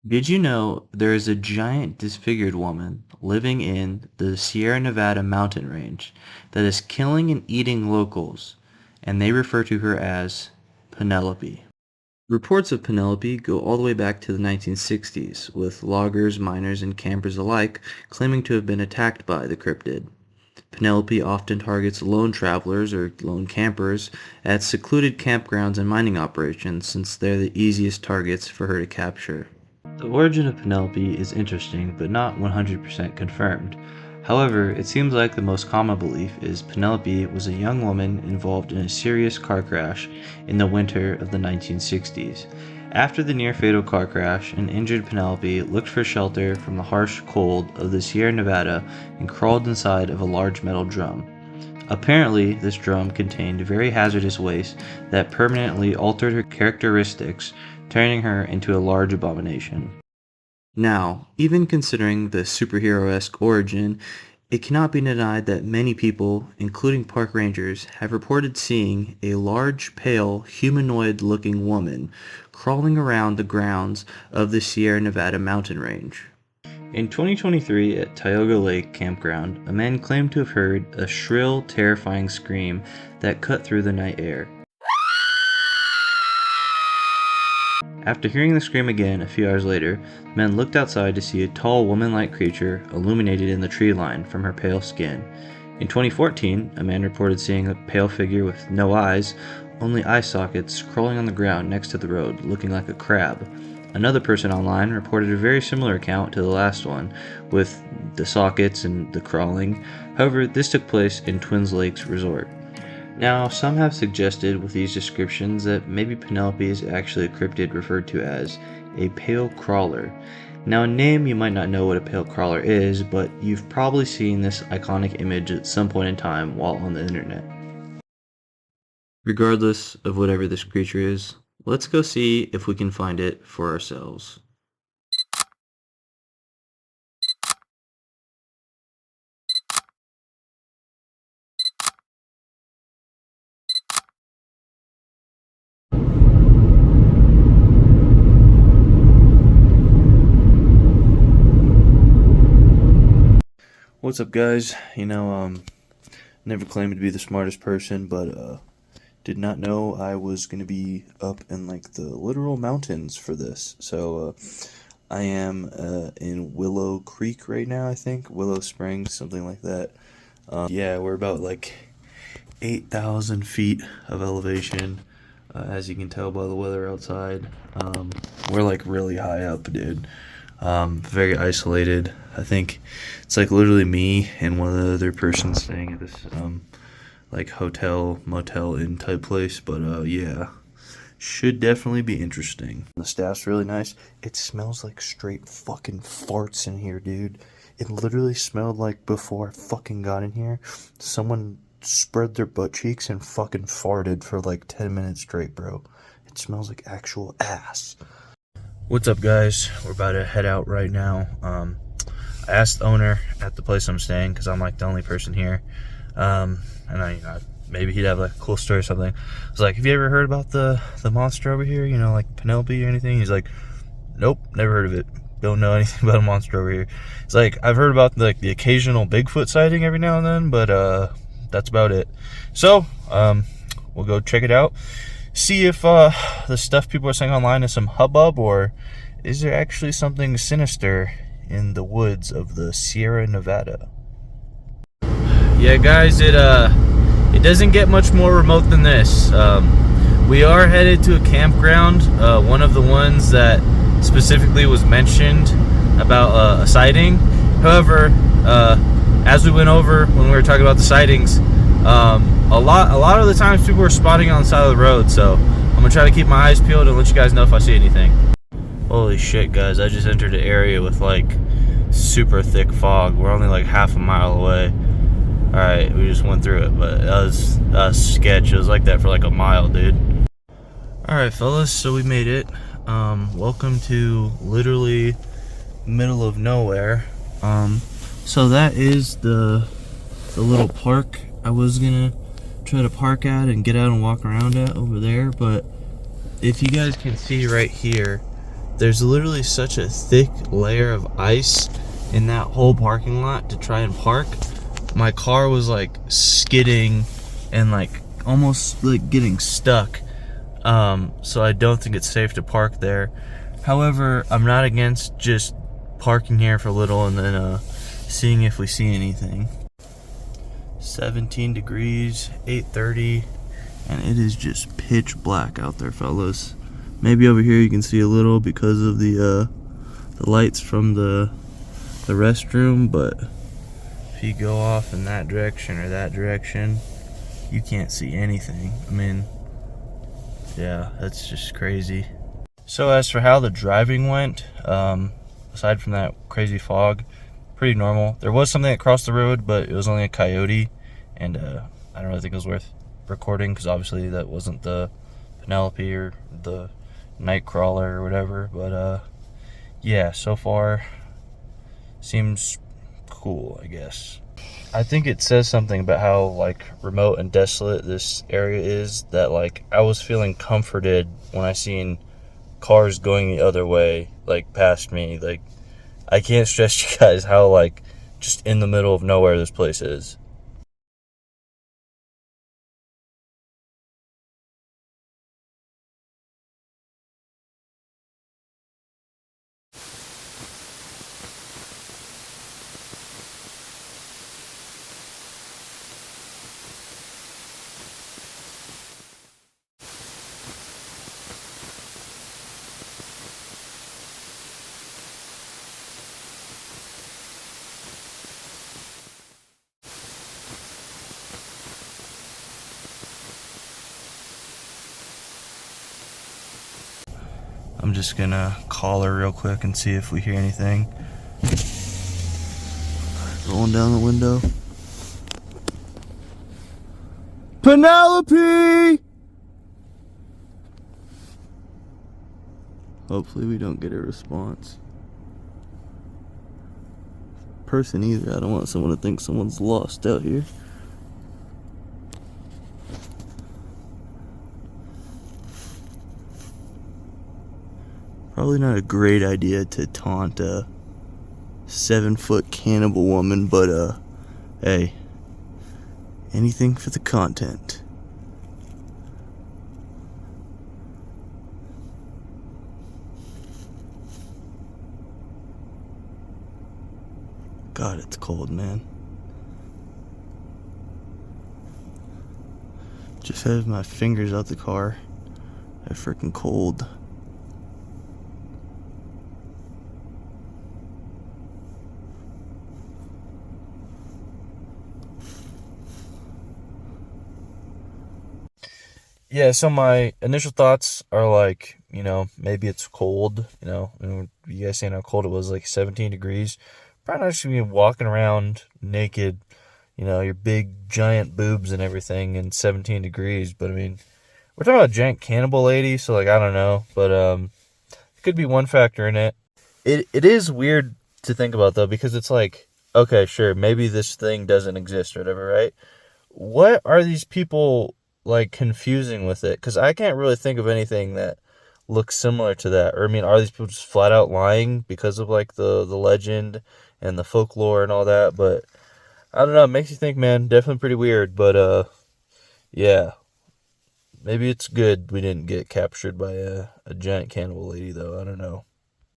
Did you know there is a giant disfigured woman living in the Sierra Nevada mountain range that is killing and eating locals, and they refer to her as Penelope? Reports of Penelope go all the way back to the 1960s, with loggers, miners, and campers alike claiming to have been attacked by the cryptid. Penelope often targets lone travelers or lone campers at secluded campgrounds and mining operations since they're the easiest targets for her to capture. The origin of Penelope is interesting but not 100% confirmed. However, it seems like the most common belief is Penelope was a young woman involved in a serious car crash in the winter of the 1960s. After the near-fatal car crash, an injured Penelope looked for shelter from the harsh cold of the Sierra Nevada and crawled inside of a large metal drum. Apparently, this drum contained very hazardous waste that permanently altered her characteristics, turning her into a large abomination. Now, even considering the superhero-esque origin, it cannot be denied that many people, including park rangers, have reported seeing a large, pale, humanoid-looking woman crawling around the grounds of the Sierra Nevada mountain range. In 2023 at Tioga Lake Campground, a man claimed to have heard a shrill, terrifying scream that cut through the night air. After hearing the scream again a few hours later, men looked outside to see a tall woman-like creature illuminated in the tree line from her pale skin. In 2014, a man reported seeing a pale figure with no eyes, only eye sockets, crawling on the ground next to the road, looking like a crab. Another person online reported a very similar account to the last one, with the sockets and the crawling. However, this took place in Twins Lakes Resort. Now, some have suggested with these descriptions that maybe Penelope is actually a cryptid referred to as a pale crawler. Now, in name, you might not know what a pale crawler is, but you've probably seen this iconic image at some point in time while on the internet. Regardless of whatever this creature is, let's go see if we can find it for ourselves. What's up, guys? Never claimed to be the smartest person, but did not know I was going to be up in like the literal mountains for this. So I am in Willow Creek right now, I think. Willow Springs, something like that. Yeah, we're about like 8,000 feet of elevation, as you can tell by the weather outside. We're like really high up, dude. Very isolated. I think it's like literally me and one of the other persons staying at this like hotel, motel inn type place. But yeah, should definitely be interesting. The staff's really nice. It smells like straight fucking farts in here, dude. It literally smelled like before I fucking got in here, someone spread their butt cheeks and fucking farted for like 10 minutes straight, bro. It smells like actual ass. What's up, guys? We're about to head out right now. I asked the owner at the place I'm staying, because I'm like the only person here, and maybe he'd have like a cool story or something. I was like, have you ever heard about the monster over here, like Penelope or anything? He's like, nope, never heard of it. Don't know anything about a monster over here. It's like, I've heard about like the occasional Bigfoot sighting every now and then, but that's about it. So we'll go check it out, see if the stuff people are saying online is some hubbub, or is there actually something sinister in the woods of the Sierra Nevada. Yeah, guys, it doesn't get much more remote than this. We are headed to a campground, one of the ones that specifically was mentioned about a sighting. However, as we went over when we were talking about the sightings, a lot of the times people were spotting on the side of the road, so I'm gonna try to keep my eyes peeled and let you guys know if I see anything. Holy shit, guys, I just entered an area with like super thick fog. We're only like half a mile away. Alright, we just went through it, but that was sketch. It was like that for like a mile, dude. Alright, fellas, so we made it. Welcome to literally middle of nowhere. So that is the little park I was gonna try to park at and get out and walk around at over there, but if you guys can see right here, there's literally such a thick layer of ice in that whole parking lot to try and park. My car was like skidding and like almost like getting stuck. So I don't think it's safe to park there. However, I'm not against just parking here for a little and then seeing if we see anything. 17 degrees, 8:30, and it is just pitch black out there, fellas. Maybe over here you can see a little because of the lights from the restroom, but if you go off in that direction or that direction, you can't see anything. I mean, yeah, that's just crazy. So as for how the driving went, aside from that crazy fog, pretty normal. There was something that crossed the road, but it was only a coyote, and I don't really think it was worth recording because obviously that wasn't the Penelope or the Nightcrawler or whatever. But yeah, so far seems cool, I guess. I think it says something about how like remote and desolate this area is, that like I was feeling comforted when I seen cars going the other way, like past me. Like, I can't stress you guys how like just in the middle of nowhere this place is. I'm just gonna call her real quick and see if we hear anything. Rolling down the window. Penelope! Hopefully we don't get a response. Person either. I don't want someone to think someone's lost out here. Probably not a great idea to taunt a 7-foot cannibal woman, but hey, anything for the content. God, it's cold, man. Just have my fingers out the car. They're freaking cold. Yeah, so my initial thoughts are like, maybe it's cold, you guys saying how cold it was, like 17 degrees. Probably not just gonna be walking around naked, your big giant boobs and everything in 17 degrees. But I mean, we're talking about a giant cannibal lady, so like, I don't know. But it could be one factor in it. It is weird to think about though, because it's like, okay, sure, maybe this thing doesn't exist or whatever, right? What are these people like confusing with it? Because I can't really think of anything that looks similar to that. Or I mean, are these people just flat out lying because of like the legend and the folklore and all that? But I don't know. It makes you think, man. Definitely pretty weird. But yeah, maybe it's good we didn't get captured by a giant cannibal lady, though. I don't know.